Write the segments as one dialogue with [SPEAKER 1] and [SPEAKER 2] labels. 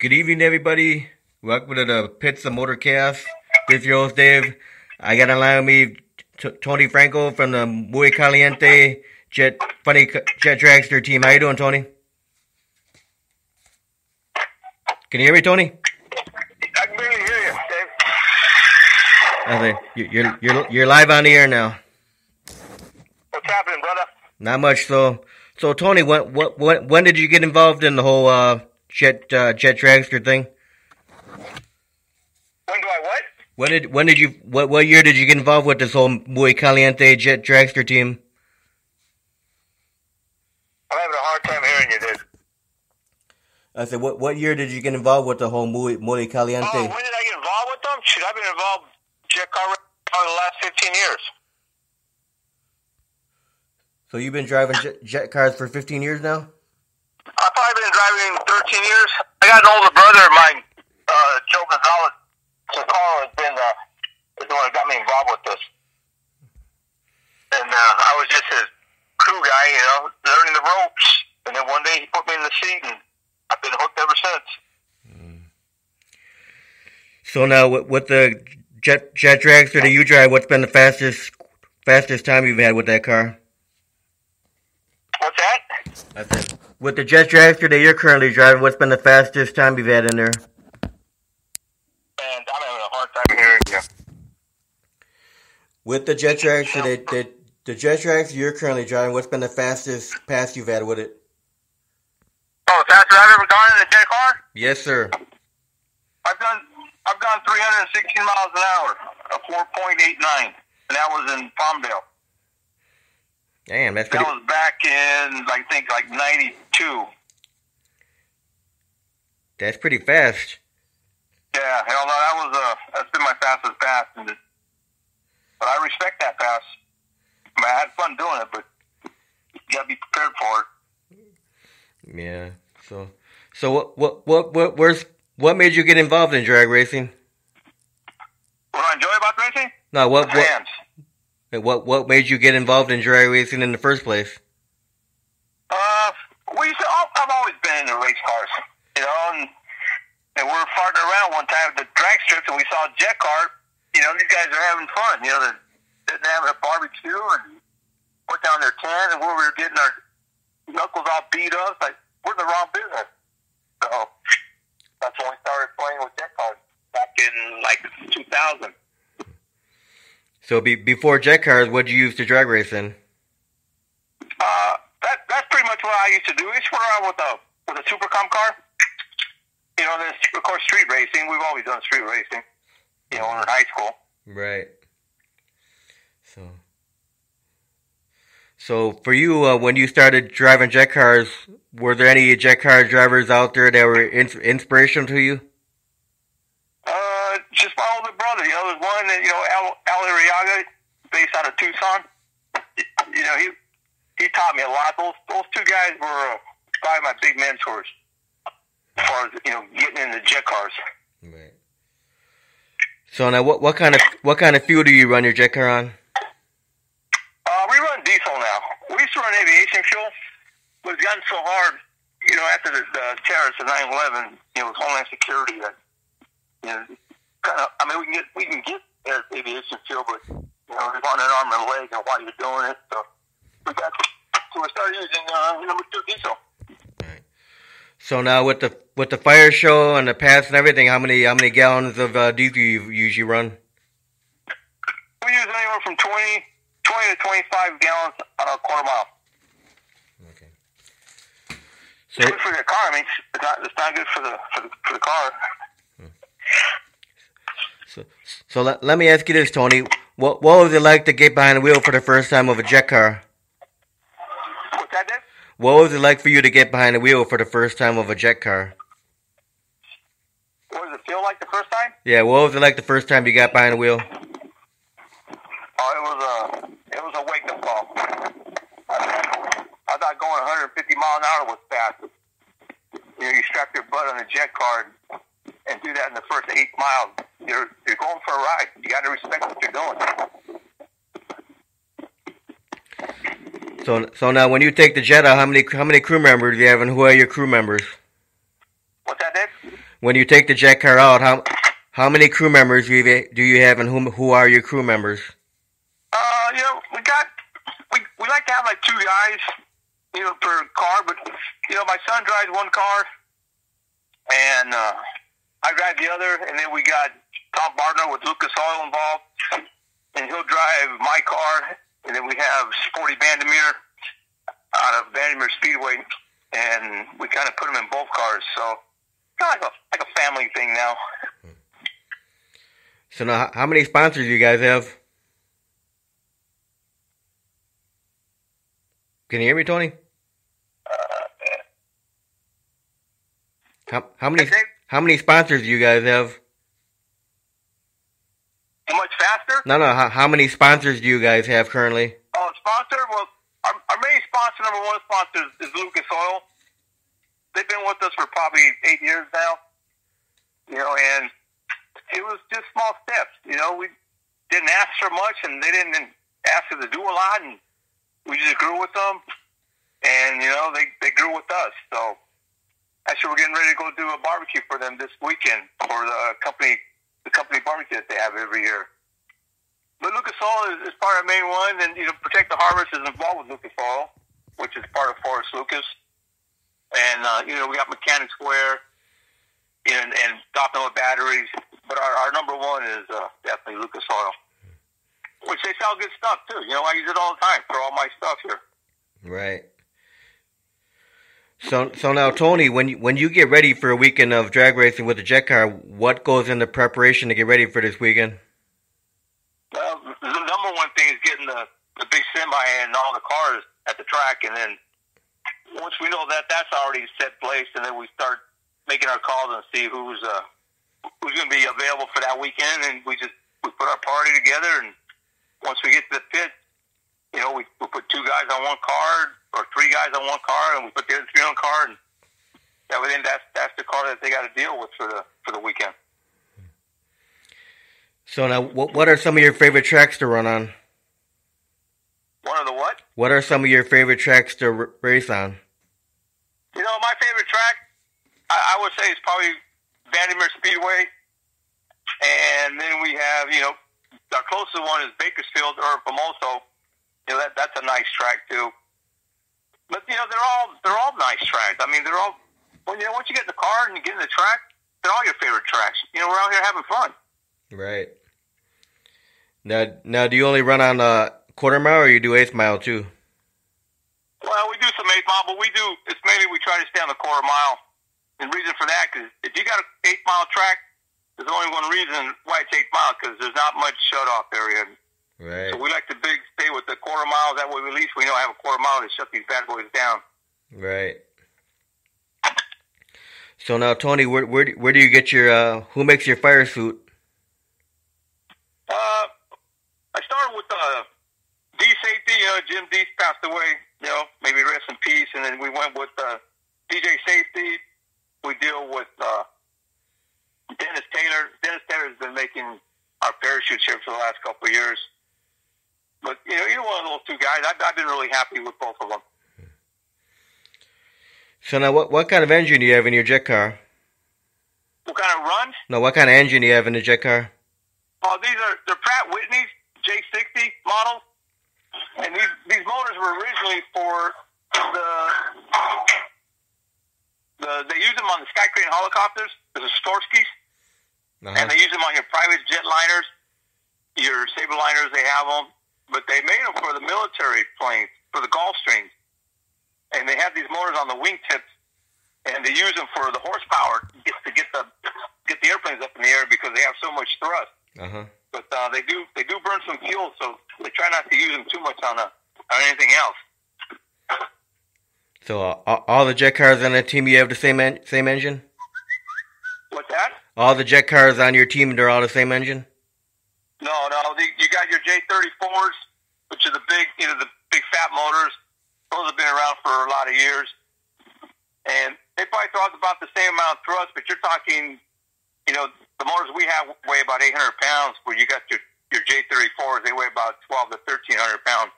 [SPEAKER 1] Good evening, everybody. Welcome to the Pits of Motor Chaos. This is your host, Dave. I got online with me Tony Franco from the Muy Caliente Jet Dragster team. How you doing, Tony? Can you hear me, Tony?
[SPEAKER 2] I can barely hear you,
[SPEAKER 1] Dave. You're live on the air now.
[SPEAKER 2] What's happening, brother?
[SPEAKER 1] Not much. So Tony, when did you get involved in the whole Jet Dragster thing?
[SPEAKER 2] When do I what?
[SPEAKER 1] What year did you get involved with this whole Muy Caliente Jet Dragster team?
[SPEAKER 2] I'm having a hard time hearing you, dude.
[SPEAKER 1] I said, what year did you get involved with the whole Muy Caliente?
[SPEAKER 2] Oh, when did I get involved with them? Shoot, I've been involved with jet car for the last 15 years.
[SPEAKER 1] So you've been driving jet cars for 15 years now?
[SPEAKER 2] I've probably been driving 13 years. I got an older brother of mine, Joe Gonzalez. So Carl has been is the one that got me involved with this. And I was just his crew guy, learning the ropes. And then one day he put me in the seat, and I've been hooked ever since.
[SPEAKER 1] So now, with the jet dragster that you drive, what's been the fastest time you've had with that car?
[SPEAKER 2] What's that?
[SPEAKER 1] I said, with the jet dragster that you're currently driving, what's been the fastest time you've had in there?
[SPEAKER 2] And I'm having a hard time hearing you.
[SPEAKER 1] With the jet dragster the jet dragster you're currently driving, what's been the fastest pass you've had with it?
[SPEAKER 2] Oh, the fastest I've ever gone in a jet car?
[SPEAKER 1] Yes, sir.
[SPEAKER 2] I've gone 316 miles an hour, a 4.89, and that was in Palmdale.
[SPEAKER 1] Damn, that
[SPEAKER 2] was back in, I think, 92.
[SPEAKER 1] That's pretty fast.
[SPEAKER 2] Yeah, hell no, that's been my fastest pass. But I respect that pass. I mean, I had fun doing it, but you gotta be prepared for it.
[SPEAKER 1] Yeah. So what made you get involved in drag racing?
[SPEAKER 2] What I enjoy about racing?
[SPEAKER 1] No,
[SPEAKER 2] fans.
[SPEAKER 1] What made you get involved in drag racing in the first place?
[SPEAKER 2] I've always been into race cars, and we were farting around one time at the drag strips, and we saw a jet car. These guys are having fun. They're having a barbecue, and we're down their tent, and we were getting our knuckles all beat up. Like, we're in the wrong business. So that's when we started playing with jet cars back in 2000.
[SPEAKER 1] So before jet cars, what did you use to drag race in?
[SPEAKER 2] That's pretty much what I used to do. I used to run around with a supercom car. Then of course street racing. We've always done street racing. When we were in high school.
[SPEAKER 1] Right. So for you, when you started driving jet cars, were there any jet car drivers out there that were inspirational to you?
[SPEAKER 2] Just my older brother. There's one that, Al Arriaga, based out of Tucson. He taught me a lot. Those two guys were probably my big mentors as far as, getting into jet cars.
[SPEAKER 1] Right. So now, what kind of fuel do you run your jet car on?
[SPEAKER 2] We run diesel now. We used to run aviation fuel, but it's gotten so hard. After the terrorists of 9/11, with Homeland Security, that we can get aviation fuel, but they want an arm and a leg, and while you're doing it, so we started using number 2 diesel.
[SPEAKER 1] Right. So now with the fire show and the pass and everything, how many gallons of diesel you usually run?
[SPEAKER 2] We use anywhere from 20 to 25 gallons on a quarter mile. Okay. So it's good for the car. I mean, it's not good for the car.
[SPEAKER 1] So let me ask you this, Tony. What was it like to get behind the wheel for the first time of a jet car?
[SPEAKER 2] What's that, Dave?
[SPEAKER 1] What was it like for you to get behind the wheel for the first time of a jet car?
[SPEAKER 2] What does it feel like the first time?
[SPEAKER 1] Yeah, what was it like the first time you got behind the wheel?
[SPEAKER 2] Oh, it was a wake-up call. I thought going 150 mile an hour was fast. You strap your butt on a jet car and do that in the first 8 miles. You're going for a ride. You got to respect what you're doing.
[SPEAKER 1] So now when you take the jet out, how many crew members do you have, and who are your crew members?
[SPEAKER 2] What's that, Dave?
[SPEAKER 1] When you take the jet car out, how many crew members do you have, and who are your crew members?
[SPEAKER 2] We like to have like 2 guys, per car. But my son drives one car, and I drive the other. And then we got Tom Bartner with Lucas Oil involved, and he'll drive my car. And then we have Sporty Vandermeer out of Vandermeer Speedway, and we kind of put them in both cars. So kind of like a family thing now.
[SPEAKER 1] So now, how many sponsors do you guys have? Can you hear me, Tony? How many sponsors do you guys have?
[SPEAKER 2] How much faster?
[SPEAKER 1] No. How many sponsors do you guys have currently?
[SPEAKER 2] Oh, sponsor? Well, our main sponsor, number one sponsor, is Lucas Oil. They've been with us for probably 8 years now. And it was just small steps. We didn't ask for much, and they didn't ask us to do a lot, and we just grew with them. And they grew with us. So actually, we're getting ready to go do a barbecue for them this weekend for the company barbecue that they have every year. But Lucas Oil is part of the main one, and Protect the Harvest is involved with Lucas Oil, which is part of Forest Lucas. And we got Mechanic Square and Doppler batteries, but our number one is definitely Lucas Oil, which they sell good stuff too. I use it all the time for all my stuff here.
[SPEAKER 1] Right. So now, Tony, when you get ready for a weekend of drag racing with a jet car, what goes into preparation to get ready for this weekend?
[SPEAKER 2] Well, the number one thing is getting the big semi and all the cars at the track, and then once we know that that's already set place, and then we start making our calls and see who's going to be available for that weekend, and we put our party together, and once we get to the pit, we put 2 guys on one car or 3 guys on one car, and we put the other 3 on a car, and that's the car that they got to deal with for the weekend.
[SPEAKER 1] So now, what are some of your favorite tracks to run on?
[SPEAKER 2] One of the what?
[SPEAKER 1] What are some of your favorite tracks to race on?
[SPEAKER 2] My favorite track, I would say, is probably Vandermeer Speedway, and then we have, our closest one is Bakersfield or Famoso. That's a nice track too. But they're all nice tracks. I mean, they're all once you get in the car and you get in the track, they're all your favorite tracks. We're out here having fun. Right.
[SPEAKER 1] Now, do you only run on quarter mile, or you do 1/8 mile too?
[SPEAKER 2] Well, we do some 1/8 mile, but it's mainly we try to stay on the quarter mile. And the reason for that, because if you got an 8 mile track, there's only one reason why it's 8 mile, because there's not much shut-off area.
[SPEAKER 1] Right.
[SPEAKER 2] So we like to stay with the quarter mile. That way, at least we know I have a quarter mile to shut these bad boys down.
[SPEAKER 1] Right. So now, Tony, where do you get your who makes your fire suit?
[SPEAKER 2] I started with D Safety. Jim Deese passed away. Maybe rest in peace. And then we went with DJ Safety. We deal with Dennis Taylor. Dennis Taylor has been making our parachutes here for the last couple of years. But either one of those 2 guys, I've been really happy with both of them.
[SPEAKER 1] So now, what kind of engine do you have in your jet car?
[SPEAKER 2] What kind of run?
[SPEAKER 1] No, what kind of engine do you have in the jet car?
[SPEAKER 2] Oh, they're Pratt Whitney's J60 models, and these motors were originally for they use them on the Sky Crane helicopters, the Storskis, and they use them on your private jet liners, your Sabre liners. They have them, but they made them for the military planes, for the Gulfstreams, and they have these motors on the wingtips, and they use them for the horsepower to get the airplanes up in the air because they have so much thrust. But they do burn some fuel, so they try not to use them too much on anything else.
[SPEAKER 1] So all the jet cars on that team, you have the same engine?
[SPEAKER 2] What's that?
[SPEAKER 1] All the jet cars on your team, they're all the same engine?
[SPEAKER 2] No. You got your J34s, which are the big fat motors. Those have been around for a lot of years, and they probably throw out about the same amount of thrust. But you're talking, the motors we have weigh about 800 pounds, where you got your J34s, they weigh about 12 to 1,300 pounds.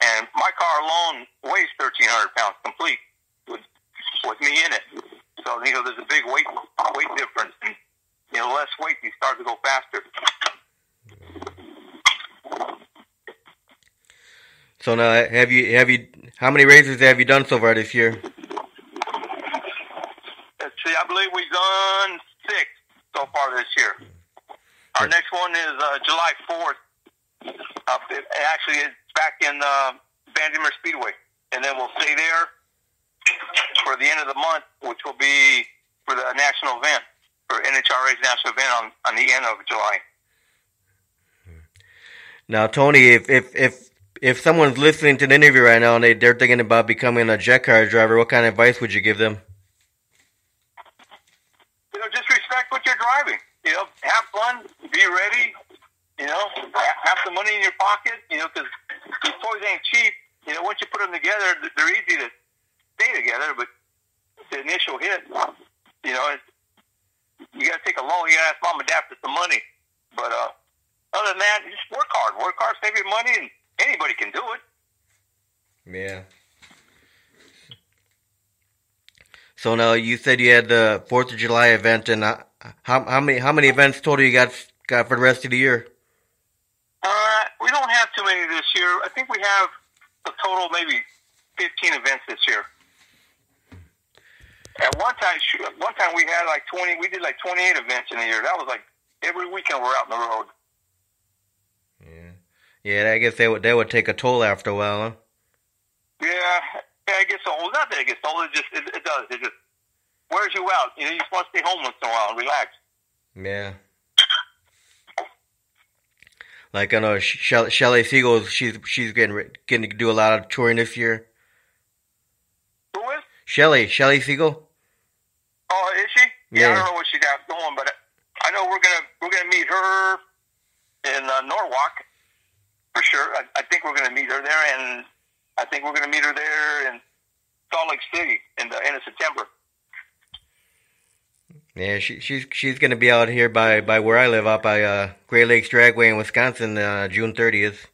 [SPEAKER 2] And my car alone weighs 1,300 pounds complete with me in it. So, there's a big weight difference. And, less weight, you start to go faster.
[SPEAKER 1] So now, have you? How many races have you done so far this year?
[SPEAKER 2] Let's see. I believe we've done 6 so far this year. Our next one is July 4th. Actually, it's back in Vandermeer Speedway, and then we'll stay there for the end of the month, which will be for the national event, for NHRA's national event on the end of July.
[SPEAKER 1] Now, Tony, if someone's listening to the interview right now and they're thinking about becoming a jet car driver, what kind of advice would you give them?
[SPEAKER 2] Just respect what you're driving. Have fun, be ready. Have the money in your pocket. Because these toys ain't cheap. Once you put them together, they're easy to stay together. But the initial hit, you got to take a loan. You got to ask mom and dad for some money. But other than that, just work hard. Work hard, save your money, and anybody can do it.
[SPEAKER 1] Yeah. So now you said you had the 4th of July event, and how many events total you got for the rest of the year?
[SPEAKER 2] We don't have too many this year. I think we have a total maybe 15 events this year. At one time we had like 20. We did like 28 events in a year. That was like every weekend we're out on the road.
[SPEAKER 1] Yeah. I guess they would take a toll after a while, huh?
[SPEAKER 2] Yeah, it gets old. Not that it gets old. It does. It just wears you out. You just want to stay home once in a while and relax.
[SPEAKER 1] Yeah. Like I know Shelley Siegel, she's getting to do a lot of touring this year.
[SPEAKER 2] Who is?
[SPEAKER 1] Shelley Siegel.
[SPEAKER 2] Oh, is she? Yeah, I don't know what she got going, but I know we're gonna meet her in Norwalk for sure. I think we're gonna meet her there, and I think we're gonna meet her there in Salt Lake City in the end of September.
[SPEAKER 1] Yeah, she's gonna be out here by where I live, out by Great Lakes Dragway in Wisconsin, June 30th.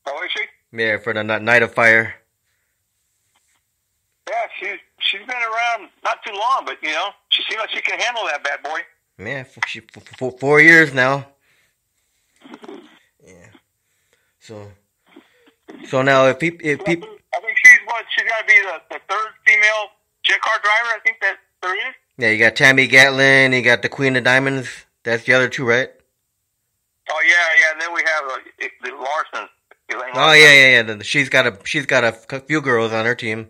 [SPEAKER 2] Oh, is she?
[SPEAKER 1] Yeah, for the Night of Fire.
[SPEAKER 2] Yeah, she's been around not too long, but she seems like she can handle that bad boy.
[SPEAKER 1] Yeah, for 4 years now. Yeah. So now if people,
[SPEAKER 2] I think she's got to be the 3rd female jet car driver. I think that there is.
[SPEAKER 1] Yeah, you got Tammy Gatlin, you got the Queen of Diamonds. That's the other 2, right?
[SPEAKER 2] Oh yeah. And then we have the Larson.
[SPEAKER 1] Oh yeah. She's got a few girls on her team.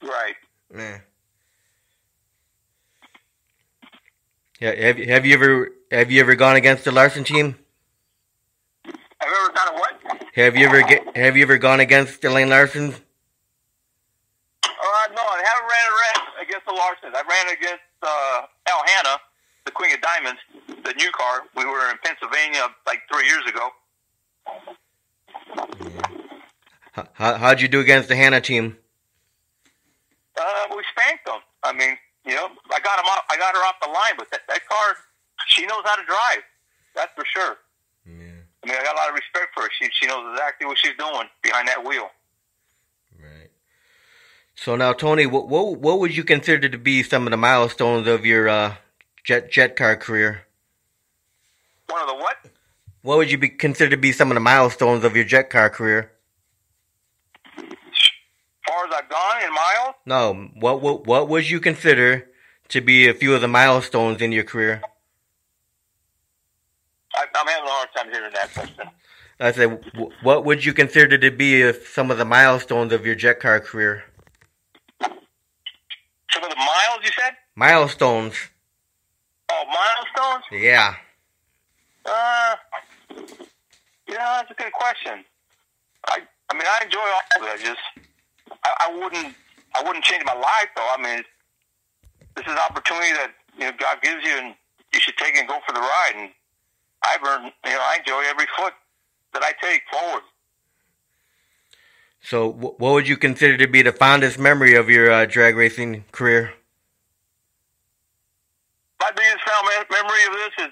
[SPEAKER 2] Right.
[SPEAKER 1] Yeah. Have you ever gone against the Larson team?
[SPEAKER 2] Have you ever done a what?
[SPEAKER 1] Have you ever gone against Elaine Larson?
[SPEAKER 2] No, I haven't ran against the Larsons. I ran against Al Hanna, the Queen of Diamonds, the new car. We were in Pennsylvania like 3 years ago.
[SPEAKER 1] How'd you do against the Hanna team?
[SPEAKER 2] We spanked them. I mean, I got her off the line, but that car, she knows how to drive. That's for sure. Yeah. I mean, I got a lot of respect for her. She knows exactly what she's doing behind that wheel.
[SPEAKER 1] Right. So now, Tony, what would you consider to be some of the milestones of your jet car career?
[SPEAKER 2] One of the what?
[SPEAKER 1] What would you consider to be some of the milestones of your jet car career?
[SPEAKER 2] As far as I've gone in miles?
[SPEAKER 1] No. What would you consider to be a few of the milestones in your career?
[SPEAKER 2] I'm having a hard time hearing that question.
[SPEAKER 1] I said, what would you consider to be some of the milestones of your jet car career?
[SPEAKER 2] Some of the miles, you said?
[SPEAKER 1] Milestones.
[SPEAKER 2] Oh, milestones?
[SPEAKER 1] Yeah.
[SPEAKER 2] That's a good question. I mean, I enjoy all of it. I wouldn't change my life, though. I mean, this is an opportunity that God gives you, and you should take it and go for the ride. And I enjoy every foot that I take forward.
[SPEAKER 1] So, what would you consider to be the fondest memory of your drag racing career?
[SPEAKER 2] My biggest memory of this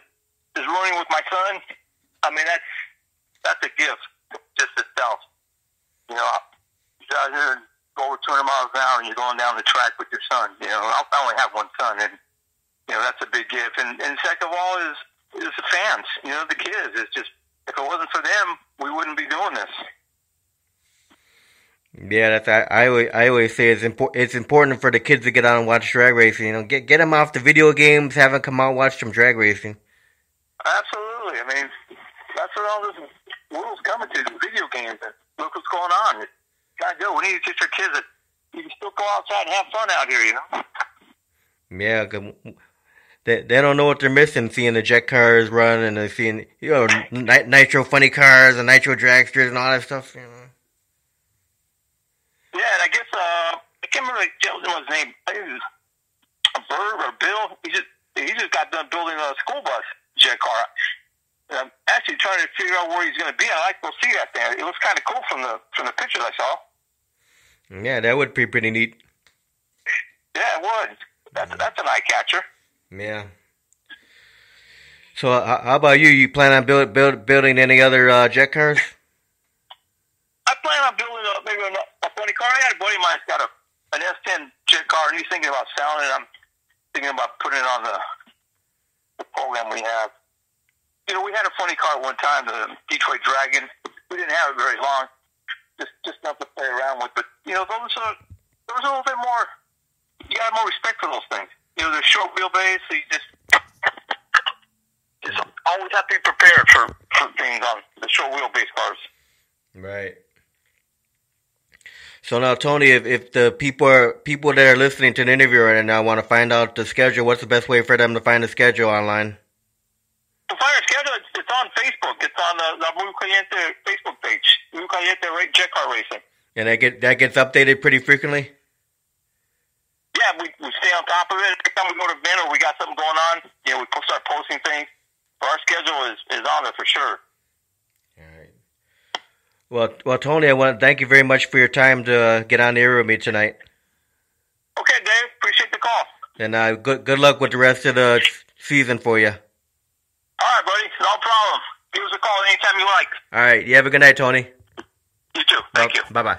[SPEAKER 2] is running with my son. I mean, that's a gift just itself. He's out here go over 200 miles an hour and you're going down the track with your son. You know, I only have one son, and you know that's a big gift. And second of all is the fans. You know, the kids. It's just if it wasn't for them, we wouldn't be doing this.
[SPEAKER 1] Yeah, I always say it's important for the kids to get out and watch drag racing. You know, get them off the video games, have them come out and watch some drag racing.
[SPEAKER 2] Absolutely. I mean, that's what all this world's coming to, video games. And look what's going on. It's gotta go. We need to teach our kids that you can still go outside and have fun out here, you know?
[SPEAKER 1] Yeah, 'cause they don't know what they're missing, seeing the jet cars run and they're seeing, you know, nitro funny cars and nitro dragsters and all that stuff, you know.
[SPEAKER 2] Yeah, and I guess, I can't remember the gentleman's name. I think it was a Bird or Bill. He just got done building a school bus jet car. And I'm actually trying to figure out where he's going to be. I like to see that thing. It looks kind of cool from the pictures I saw.
[SPEAKER 1] Yeah, that would be pretty neat.
[SPEAKER 2] Yeah, it would. That's an eye catcher.
[SPEAKER 1] Yeah. So, how about you? You plan on building any other jet cars?
[SPEAKER 2] I plan on building maybe a funny car. I got a buddy of mine's got an S10 jet car, and he's thinking about selling it. I'm thinking about putting it on the program we have. You know, we had a funny car at one time, the Detroit Dragon. We didn't have it very long, just enough to play around with. But you know, those are a little bit more. You got more respect for those things. You know, they're short wheelbase. So you just always have to be prepared for things on the short wheelbase cars.
[SPEAKER 1] Right. So now, Tony, if the people that are listening to the interview right now want to find out the schedule, what's the best way for them to find the schedule online?
[SPEAKER 2] To find our schedule, it's on Facebook. It's on the Muy Caliente Facebook page. Muy Caliente Jet Car Racing.
[SPEAKER 1] And that gets updated pretty frequently?
[SPEAKER 2] Yeah, we stay on top of it. Every time we go to an event or we got something going on, you know, we start posting things. So our schedule is on there for sure.
[SPEAKER 1] Well, Tony, I want to thank you very much for your time to get on the air with me tonight.
[SPEAKER 2] Okay, Dave. Appreciate the call.
[SPEAKER 1] And good luck with the rest of the season for you.
[SPEAKER 2] All right, buddy. No problem. Give us a call anytime you like.
[SPEAKER 1] All right. You have a good night, Tony.
[SPEAKER 2] You too. Thank you.
[SPEAKER 1] Bye-bye.